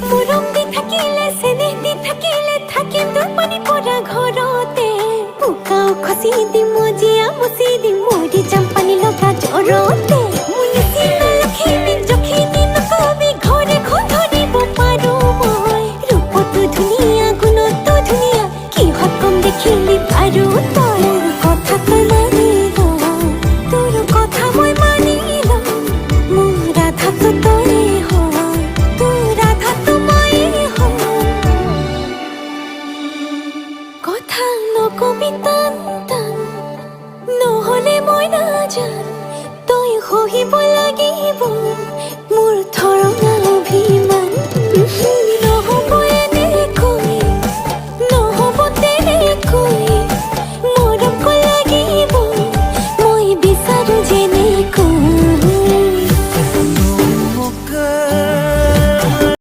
মুরম দি থাকিলে সেনে দি থাকিলে থাকিম তোর পানি পরা ঘরতে উকাও খসি দি মজিয়া মুসি দি মরি জাম পানি লগা জরতে